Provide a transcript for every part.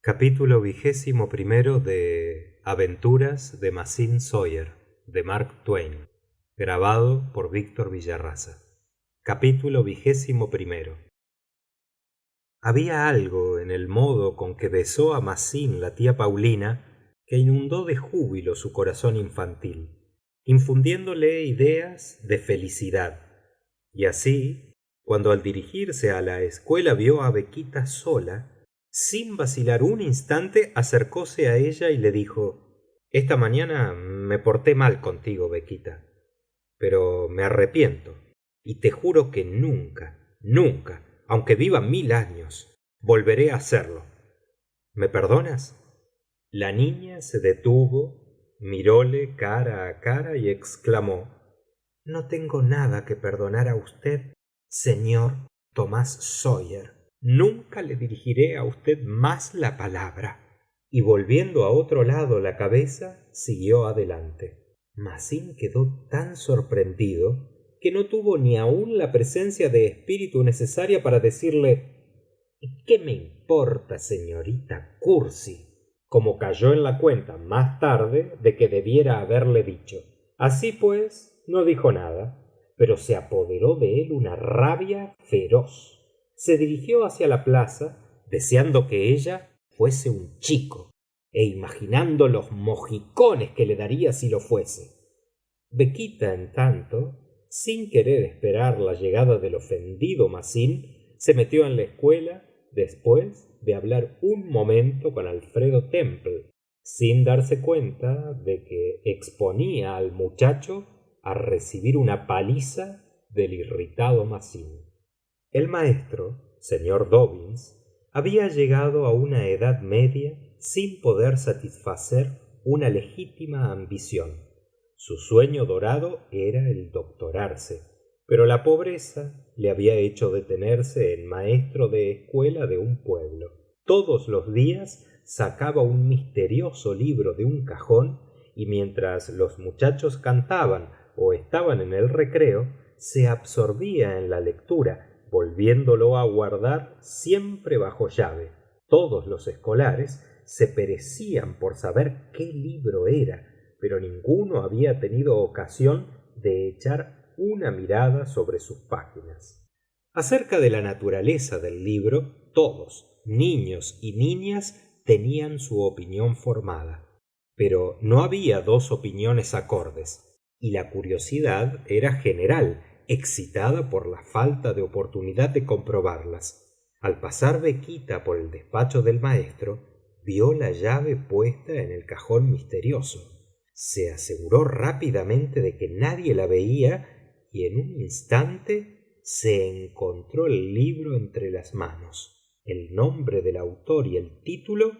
Capítulo XXI de Aventuras de Mazín Sawyer de Mark Twain. Grabado por Víctor Villarraza. Capítulo XXI. Había algo en el modo con que besó a Mazín la tía Paulina que inundó de júbilo su corazón infantil, infundiéndole ideas de felicidad. Y así, cuando al dirigirse a la escuela vio a Bequita sola, sin vacilar un instante acercóse a ella y le dijo: esta mañana me porté mal contigo, Bequita, pero me arrepiento y te juro que nunca, nunca, aunque viva 1000 años, volveré a hacerlo. ¿Me perdonas? La niña se detuvo, miróle cara a cara y exclamó: no tengo nada que perdonar a usted, señor Tomás Sawyer. Nunca le dirigiré a usted más la palabra. Y volviendo a otro lado la cabeza, siguió adelante. Mazín quedó tan sorprendido que no tuvo ni aun la presencia de espíritu necesaria para decirle: ¿y qué me importa, señorita Cursi? Como cayó en la cuenta más tarde de que debiera haberle dicho. Así pues, no dijo nada, pero se apoderó de él una rabia feroz. Se dirigió hacia la plaza, deseando que ella fuese un chico, e imaginando los mojicones que le daría si lo fuese. Bequita, en tanto, sin querer esperar la llegada del ofendido Mazín, se metió en la escuela después de hablar un momento con Alfredo Temple, sin darse cuenta de que exponía al muchacho a recibir una paliza del irritado Mazín. El maestro, señor Dobbins, había llegado a una edad media sin poder satisfacer una legítima ambición. Su sueño dorado era el doctorarse, pero la pobreza le había hecho detenerse en maestro de escuela de un pueblo. Todos los días sacaba un misterioso libro de un cajón y mientras los muchachos cantaban o estaban en el recreo, se absorbía en la lectura, volviéndolo a guardar siempre bajo llave. Todos los escolares se perecían por saber qué libro era, pero ninguno había tenido ocasión de echar una mirada sobre sus páginas. Acerca de la naturaleza del libro, todos, niños y niñas, tenían su opinión formada, pero no había dos opiniones acordes, y la curiosidad era general, excitada por la falta de oportunidad de comprobarlas. Al pasar Bequita por el despacho del maestro, vio la llave puesta en el cajón misterioso. Se aseguró rápidamente de que nadie la veía y en un instante se encontró el libro entre las manos. El nombre del autor y el título,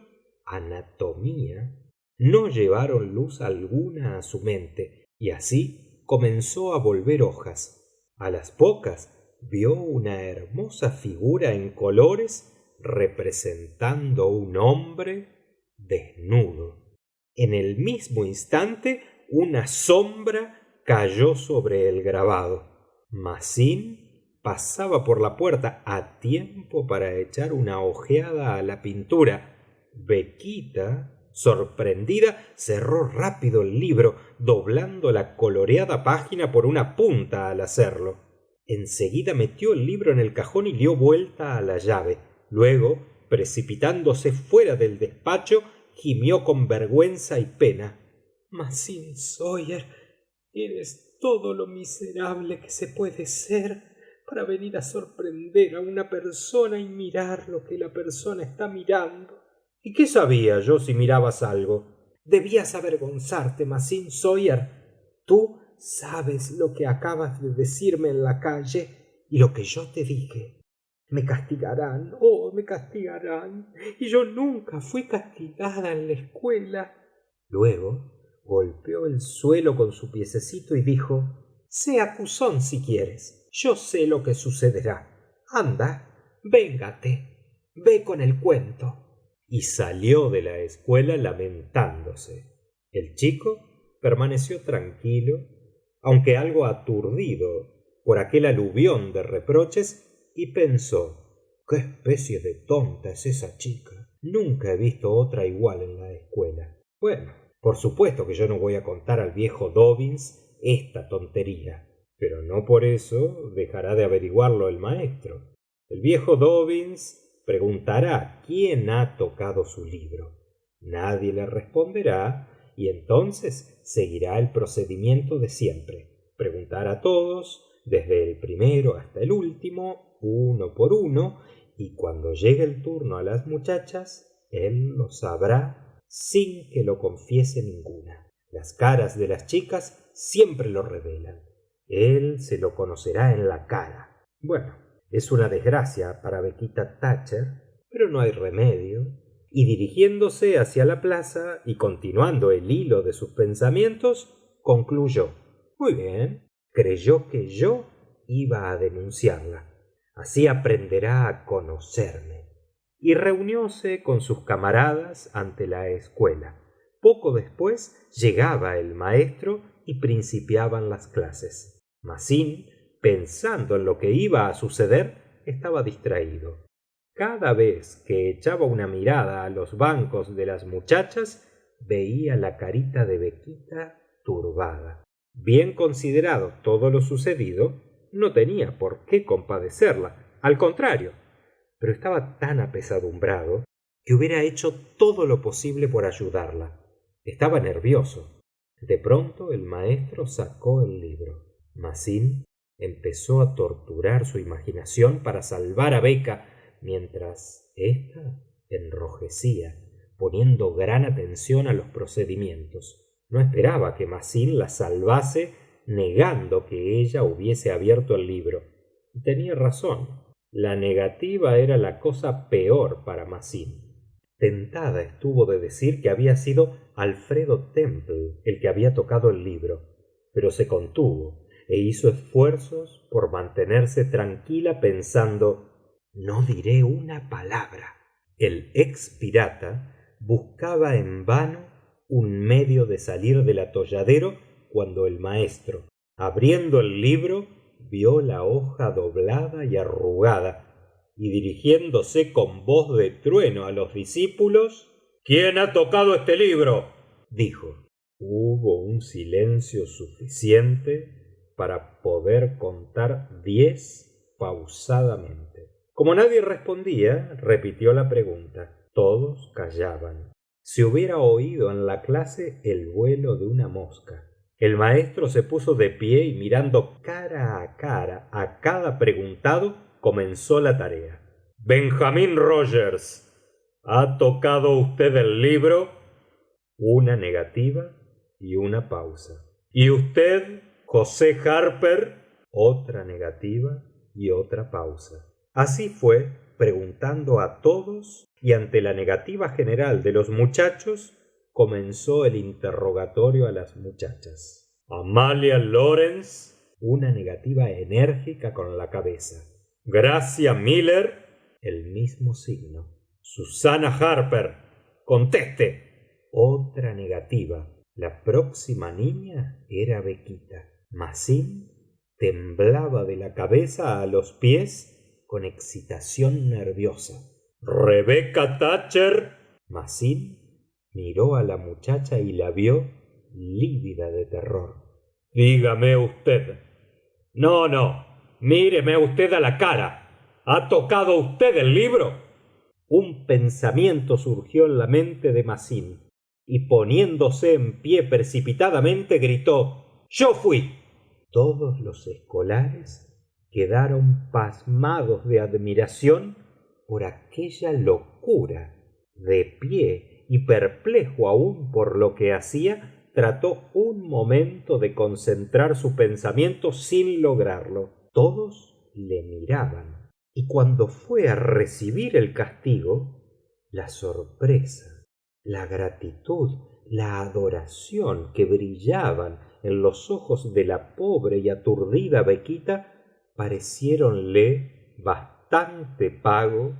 Anatomía, no llevaron luz alguna a su mente, y así comenzó a volver hojas. A las pocas vio una hermosa figura en colores representando un hombre desnudo. En el mismo instante una sombra cayó sobre el grabado. Mazín pasaba por la puerta a tiempo para echar una ojeada a la pintura. Bequita, sorprendida, cerró rápido el libro, doblando la coloreada página por una punta al hacerlo. Enseguida metió el libro en el cajón y dio vuelta a la llave. Luego, precipitándose fuera del despacho, gimió con vergüenza y pena. Mazín Sawyer, eres todo lo miserable que se puede ser para venir a sorprender a una persona y mirar lo que la persona está mirando. ¿Y qué sabía yo si mirabas algo? Debías avergonzarte, Mazín Sawyer. Tú sabes lo que acabas de decirme en la calle y lo que yo te dije. Me castigarán, oh, me castigarán. Y yo nunca fui castigada en la escuela. Luego golpeó el suelo con su piececito y dijo: sé acusón si quieres. Yo sé lo que sucederá. Anda, véngate. Ve con el cuento. Y salió de la escuela lamentándose. El chico permaneció tranquilo, aunque algo aturdido por aquel aluvión de reproches, y pensó: qué especie de tonta es esa chica. Nunca he visto otra igual en la escuela. Bueno, por supuesto que yo no voy a contar al viejo Dobbins esta tontería, pero no por eso dejará de averiguarlo el maestro. El viejo Dobbins preguntará quién ha tocado su libro. Nadie le responderá y entonces seguirá el procedimiento de siempre. Preguntar a todos, desde el primero hasta el último, uno por uno, y cuando llegue el turno a las muchachas, él lo sabrá sin que lo confiese ninguna. Las caras de las chicas siempre lo revelan. Él se lo conocerá en la cara. Bueno, es una desgracia para Bequita Thatcher, pero no hay remedio. Y dirigiéndose hacia la plaza y continuando el hilo de sus pensamientos, concluyó: muy bien, creyó que yo iba a denunciarla. Así aprenderá a conocerme. Y reunióse con sus camaradas ante la escuela. Poco después llegaba el maestro y principiaban las clases. Masín, pensando en lo que iba a suceder, estaba distraído. Cada vez que echaba una mirada a los bancos de las muchachas, veía la carita de Bequita turbada. Bien considerado todo lo sucedido, no tenía por qué compadecerla, al contrario, pero estaba tan apesadumbrado que hubiera hecho todo lo posible por ayudarla. Estaba nervioso. De pronto el maestro sacó el libro. Masín empezó a torturar su imaginación para salvar a Becca, mientras ésta enrojecía, poniendo gran atención a los procedimientos. No esperaba que Masín la salvase negando que ella hubiese abierto el libro. Y tenía razón. La negativa era la cosa peor para Masín. Tentada estuvo de decir que había sido Alfredo Temple el que había tocado el libro, pero se contuvo e hizo esfuerzos por mantenerse tranquila pensando: no diré una palabra. El ex pirata buscaba en vano un medio de salir del atolladero cuando el maestro, abriendo el libro, vio la hoja doblada y arrugada, y dirigiéndose con voz de trueno a los discípulos: ¿quién ha tocado este libro?, dijo. Hubo un silencio suficiente para poder contar 10 pausadamente. Como nadie respondía, repitió la pregunta. Todos callaban. Se hubiera oído en la clase el vuelo de una mosca. El maestro se puso de pie y mirando cara a cada preguntado, comenzó la tarea. Benjamín Rogers, ¿ha tocado usted el libro? Una negativa y una pausa. ¿Y usted, José Harper? Otra negativa y otra pausa. Así fue, preguntando a todos, y ante la negativa general de los muchachos, comenzó el interrogatorio a las muchachas. Amalia Lawrence, una negativa enérgica con la cabeza. Gracia Miller, el mismo signo. Susana Harper, conteste. Otra negativa. La próxima niña era Bequita. Masín temblaba de la cabeza a los pies con excitación nerviosa. Rebecca Thatcher. Masín miró a la muchacha y la vio lívida de terror. Dígame usted. No, no. Míreme usted a la cara. ¿Ha tocado usted el libro? Un pensamiento surgió en la mente de Masín, y poniéndose en pie precipitadamente gritó: ¡yo fui! Todos los escolares quedaron pasmados de admiración por aquella locura. De pie y perplejo aún por lo que hacía, trató un momento de concentrar su pensamiento sin lograrlo. Todos le miraban, y cuando fue a recibir el castigo, la sorpresa, la gratitud, la adoración que brillaban en los ojos de la pobre y aturdida Bequita pareciéronle bastante pago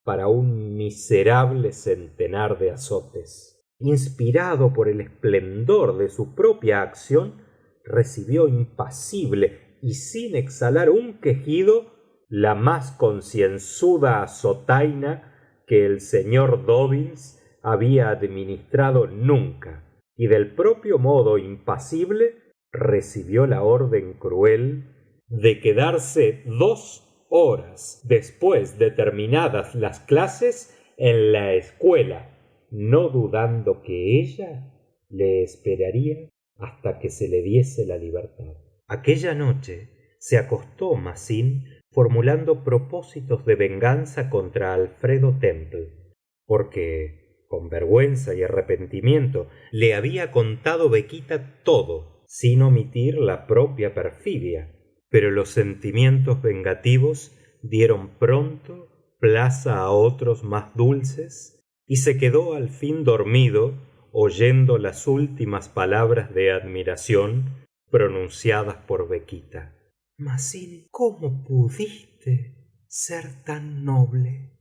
para un miserable centenar de azotes. Inspirado por el esplendor de su propia acción, recibió impasible y sin exhalar un quejido la más concienzuda azotaina que el señor Dobbins había administrado nunca, y del propio modo impasible recibió la orden cruel de quedarse 2 horas después de terminadas las clases en la escuela, no dudando que ella le esperaría hasta que se le diese la libertad. Aquella noche se acostó Mazzin formulando propósitos de venganza contra Alfredo Temple, porque, con vergüenza y arrepentimiento, le había contado Bequita todo, sin omitir la propia perfidia. Pero los sentimientos vengativos dieron pronto plaza a otros más dulces, y se quedó al fin dormido oyendo las últimas palabras de admiración pronunciadas por Bequita. Mazzini, ¿cómo pudiste ser tan noble?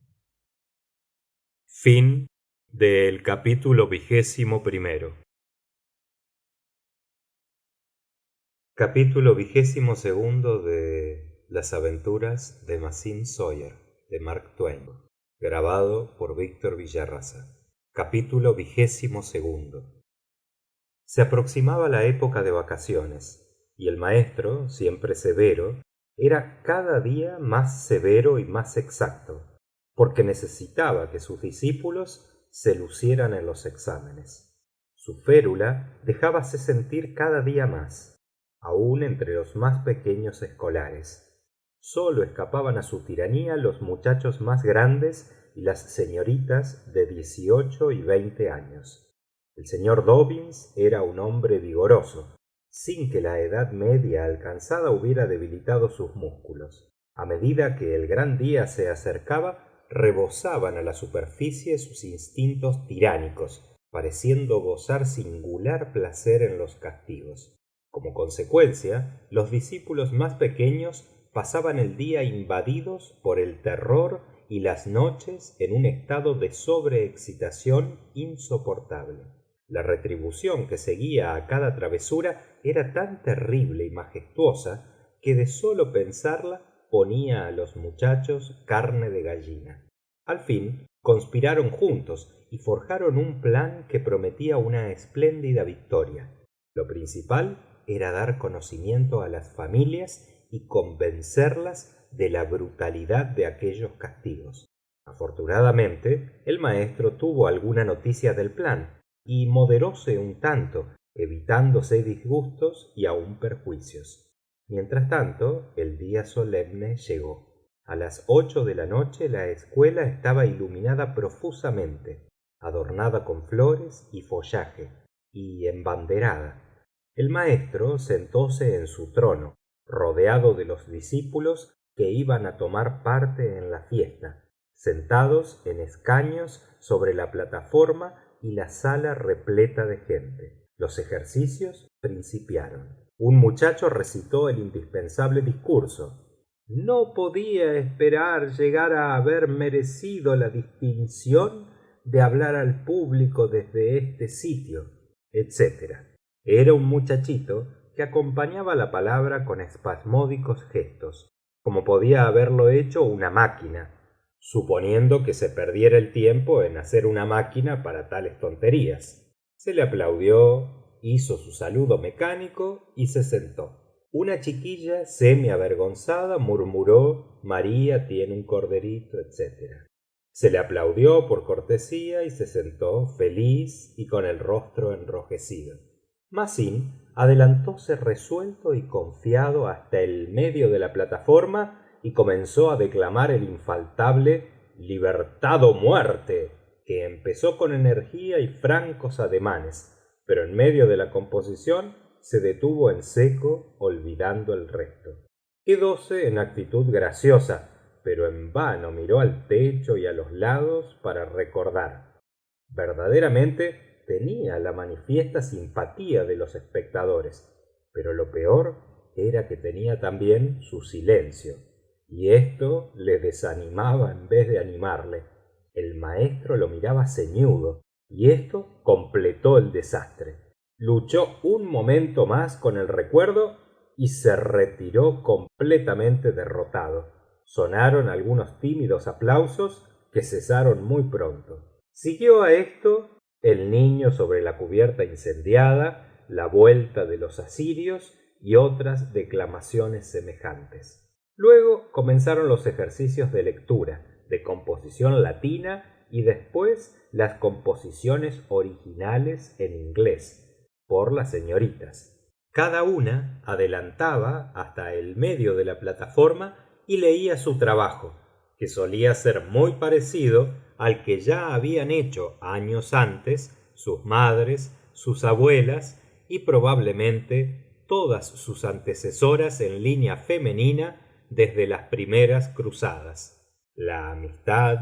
Fin del capítulo 21. Capítulo 22 de Las aventuras de Mazzin Sawyer de Mark Twain. Grabado por Víctor Villarraza. Capítulo 22. Se aproximaba la época de vacaciones, y el maestro, siempre severo, era cada día más severo y más exacto, porque necesitaba que sus discípulos se lucieran en los exámenes. Su férula dejábase sentir cada día más, aun entre los más pequeños escolares. Sólo escapaban a su tiranía los muchachos más grandes y las señoritas de 18 y 20 años. El señor Dobbins era un hombre vigoroso, sin que la edad media alcanzada hubiera debilitado sus músculos. A medida que el gran día se acercaba, rebosaban a la superficie sus instintos tiránicos, pareciendo gozar singular placer en los castigos. Como consecuencia, los discípulos más pequeños pasaban el día invadidos por el terror y las noches en un estado de sobreexcitación insoportable. La retribución que seguía a cada travesura era tan terrible y majestuosa que de sólo pensarla ponía a los muchachos carne de gallina. Al fin conspiraron juntos y forjaron un plan que prometía una espléndida victoria. Lo principal era dar conocimiento a las familias y convencerlas de la brutalidad de aquellos castigos. Afortunadamente, el maestro tuvo alguna noticia del plan y moderóse un tanto, evitándose disgustos y aun perjuicios. Mientras tanto, el día solemne llegó. A las 8 de la noche la escuela estaba iluminada profusamente, adornada con flores y follaje, y embanderada. El maestro sentóse en su trono, rodeado de los discípulos que iban a tomar parte en la fiesta, sentados en escaños sobre la plataforma y la sala repleta de gente. Los ejercicios principiaron. Un muchacho recitó el indispensable discurso. No podía esperar llegar a haber merecido la distinción de hablar al público desde este sitio, etc. Era un muchachito que acompañaba la palabra con espasmódicos gestos, como podía haberlo hecho una máquina, suponiendo que se perdiera el tiempo en hacer una máquina para tales tonterías. Se le aplaudió, hizo su saludo mecánico y se sentó. Una chiquilla semi-avergonzada murmuró: María tiene un corderito, etc. Se le aplaudió por cortesía y se sentó feliz y con el rostro enrojecido. Mazzin adelantóse resuelto y confiado hasta el medio de la plataforma y comenzó a declamar el infaltable Libertad o muerte, que empezó con energía y francos ademanes, pero en medio de la composición se detuvo en seco, olvidando el resto. Quedóse en actitud graciosa, pero en vano miró al techo y a los lados para recordar. Verdaderamente tenía la manifiesta simpatía de los espectadores, pero lo peor era que tenía también su silencio, y esto le desanimaba en vez de animarle. El maestro lo miraba ceñudo, y esto completó el desastre. Luchó un momento más con el recuerdo y se retiró completamente derrotado. Sonaron algunos tímidos aplausos que cesaron muy pronto. Siguió a esto el niño sobre la cubierta incendiada, la vuelta de los asirios y otras declamaciones semejantes. Luego comenzaron los ejercicios de lectura, de composición latina y después las composiciones originales en inglés, por las señoritas. Cada una adelantaba hasta el medio de la plataforma y leía su trabajo, que solía ser muy parecido al que ya habían hecho años antes sus madres, sus abuelas y probablemente todas sus antecesoras en línea femenina desde las primeras cruzadas. La amistad,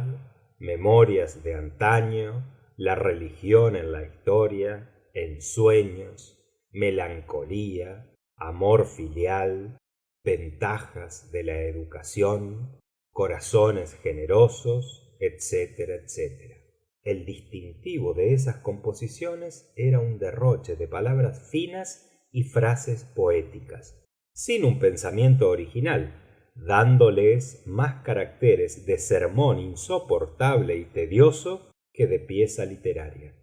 memorias de antaño, la religión en la historia, ensueños, melancolía, amor filial, ventajas de la educación, corazones generosos, etcétera, etcétera. El distintivo de esas composiciones era un derroche de palabras finas y frases poéticas, sin un pensamiento original, dándoles más caracteres de sermón insoportable y tedioso que de pieza literaria.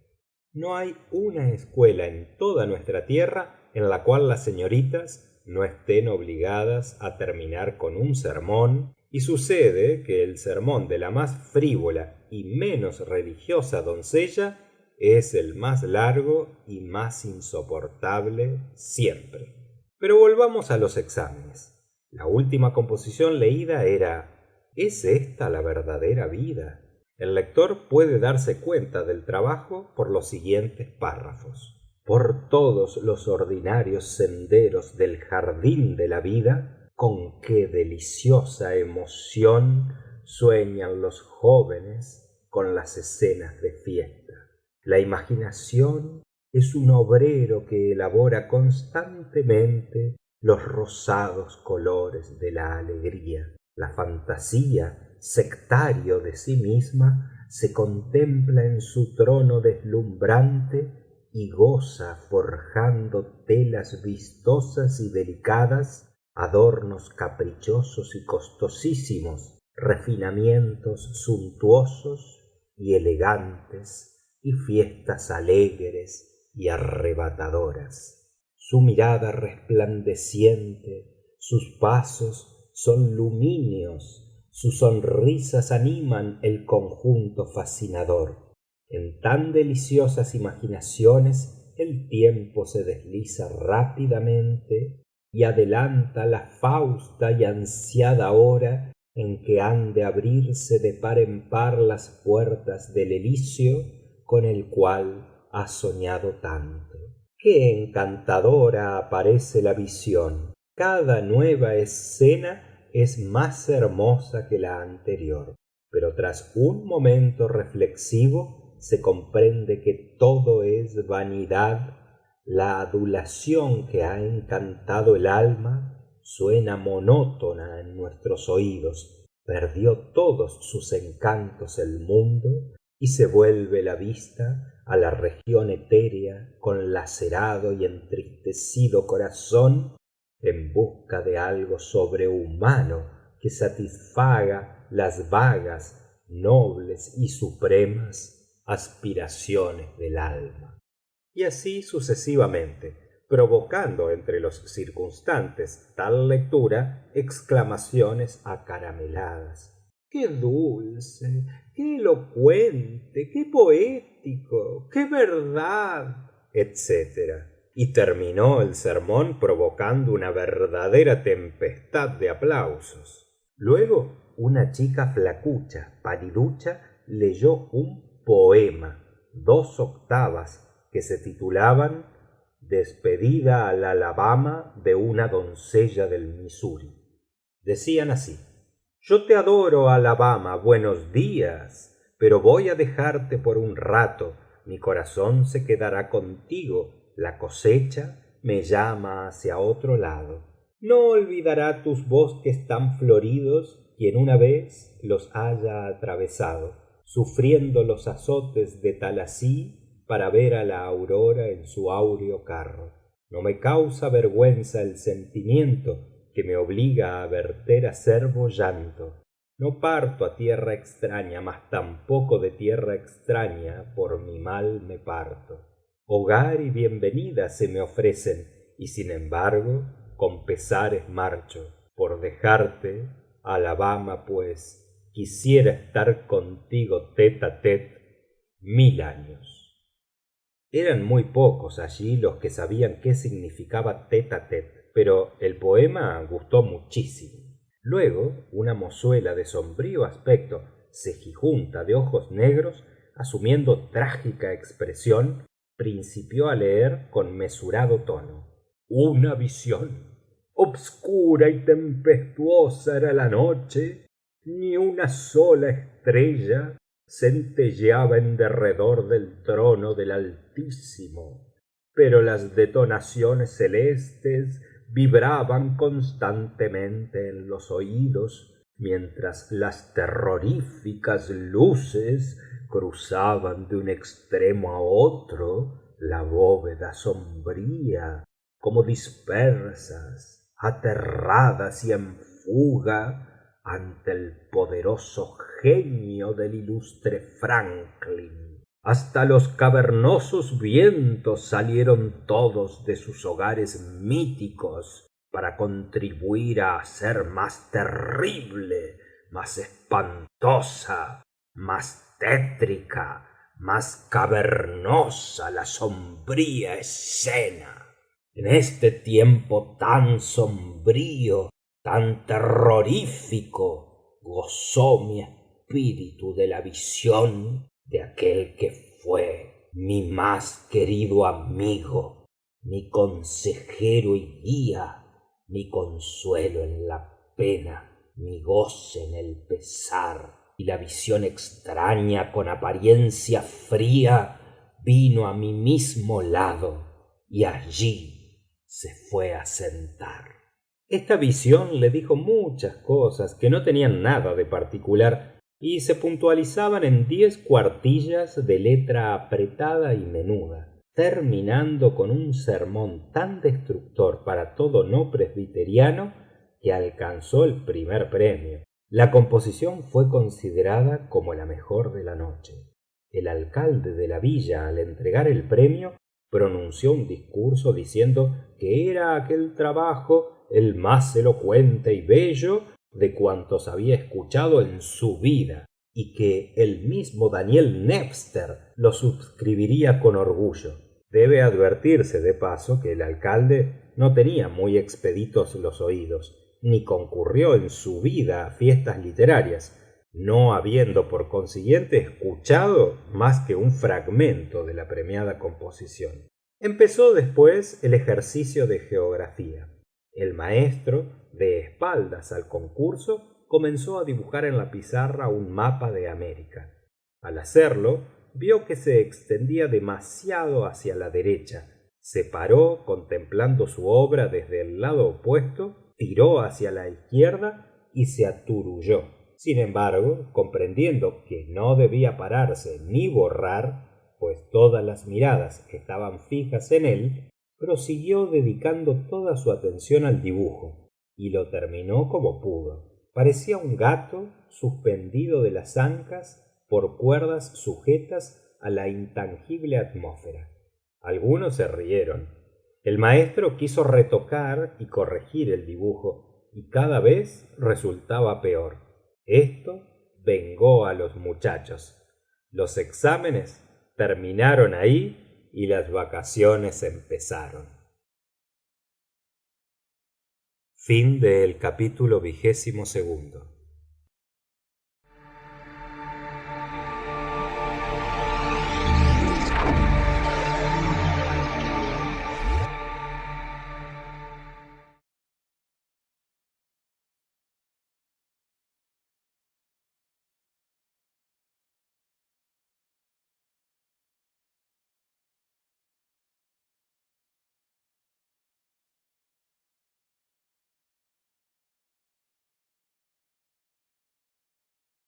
No hay una escuela en toda nuestra tierra en la cual las señoritas no estén obligadas a terminar con un sermón, y sucede que el sermón de la más frívola y menos religiosa doncella es el más largo y más insoportable siempre. Pero volvamos a los exámenes. La última composición leída era ¿Es esta la verdadera vida? El lector puede darse cuenta del trabajo por los siguientes párrafos. Por todos los ordinarios senderos del jardín de la vida, con qué deliciosa emoción sueñan los jóvenes con las escenas de fiesta. La imaginación es un obrero que elabora constantemente los rosados colores de la alegría. La fantasía, sectario de sí misma, se contempla en su trono deslumbrante y goza forjando telas vistosas y delicadas, adornos caprichosos y costosísimos, refinamientos suntuosos y elegantes, y fiestas alegres y arrebatadoras. Su mirada resplandeciente, sus pasos son lumíneos, sus sonrisas animan el conjunto fascinador. En tan deliciosas imaginaciones el tiempo se desliza rápidamente y adelanta la fausta y ansiada hora en que han de abrirse de par en par las puertas del elicio con el cual has soñado tanto. Qué encantadora aparece la visión. Cada nueva escena es más hermosa que la anterior, pero tras un momento reflexivo se comprende que todo es vanidad. La adulación que ha encantado el alma suena monótona en nuestros oídos. Perdió todos sus encantos el mundo y se vuelve la vista a la región etérea con lacerado y entristecido corazón en busca de algo sobrehumano que satisfaga las vagas, nobles y supremas aspiraciones del alma. Y así sucesivamente, provocando entre los circunstantes tal lectura exclamaciones acarameladas. ¡Qué dulce! ¡Qué elocuente! ¡Qué poético! ¡Qué verdad! Etcétera. Y terminó el sermón provocando una verdadera tempestad de aplausos. Luego, una chica flacucha, paliducha, leyó un poema, 2 octavas, que se titulaban Despedida al Alabama de una doncella del Missouri. Decían así: yo te adoro, Alabama, buenos días, pero voy a dejarte por un rato, mi corazón se quedará contigo, la cosecha me llama hacia otro lado. No olvidará tus bosques tan floridos quien una vez los haya atravesado, sufriendo los azotes de Talasí para ver a la aurora en su áureo carro. No me causa vergüenza el sentimiento que me obliga a verter acerbo llanto. No parto a tierra extraña, mas tampoco de tierra extraña por mi mal me parto. Hogar y bienvenida se me ofrecen, y sin embargo con pesares marcho. Por dejarte, Alabama, pues, quisiera estar contigo tete a tete 1000 años. Eran muy pocos allí los que sabían qué significaba tete a tete, pero el poema gustó muchísimo. Luego, una mozuela de sombrío aspecto, cejijunta, de ojos negros, asumiendo trágica expresión, principió a leer con mesurado tono. Una visión. Obscura y tempestuosa era la noche, ni una sola estrella centelleaba en derredor del trono del Altísimo, pero las detonaciones celestes vibraban constantemente en los oídos, mientras las terroríficas luces cruzaban de un extremo a otro la bóveda sombría, como dispersas, aterradas y en fuga ante el poderoso genio del ilustre Franklin. Hasta los cavernosos vientos salieron todos de sus hogares míticos para contribuir a hacer más terrible, más espantosa, más tétrica, más cavernosa la sombría escena. En este tiempo tan sombrío, tan terrorífico, gozó mi espíritu de la visión de aquel que fue mi más querido amigo, mi consejero y guía, mi consuelo en la pena, mi goce en el pesar. Y la visión extraña con apariencia fría vino a mi mismo lado y allí se fue a sentar. Esta visión le dijo muchas cosas que no tenían nada de particular y se puntualizaban en 10 cuartillas de letra apretada y menuda, terminando con un sermón tan destructor para todo no presbiteriano que alcanzó el primer premio. La composición fue considerada como la mejor de la noche. El alcalde de la villa, al entregar el premio, pronunció un discurso diciendo que era aquel trabajo el más elocuente y bello de cuantos había escuchado en su vida, y que el mismo Daniel Nepster lo suscribiría con orgullo. Debe advertirse de paso que el alcalde no tenía muy expeditos los oídos, ni concurrió en su vida a fiestas literarias, no habiendo por consiguiente escuchado más que un fragmento de la premiada composición. Empezó después el ejercicio de geografía. El maestro, de espaldas al concurso, comenzó a dibujar en la pizarra un mapa de América. Al hacerlo, vio que se extendía demasiado hacia la derecha. Se paró contemplando su obra desde el lado opuesto, tiró hacia la izquierda y se aturulló. Sin embargo, comprendiendo que no debía pararse ni borrar, pues todas las miradas estaban fijas en él, prosiguió dedicando toda su atención al dibujo, y lo terminó como pudo. Parecía un gato suspendido de las ancas por cuerdas sujetas a la intangible atmósfera. Algunos se rieron. El maestro quiso retocar y corregir el dibujo, y cada vez resultaba peor. Esto vengó a los muchachos. Los exámenes terminaron ahí y las vacaciones empezaron. Fin del capítulo 22.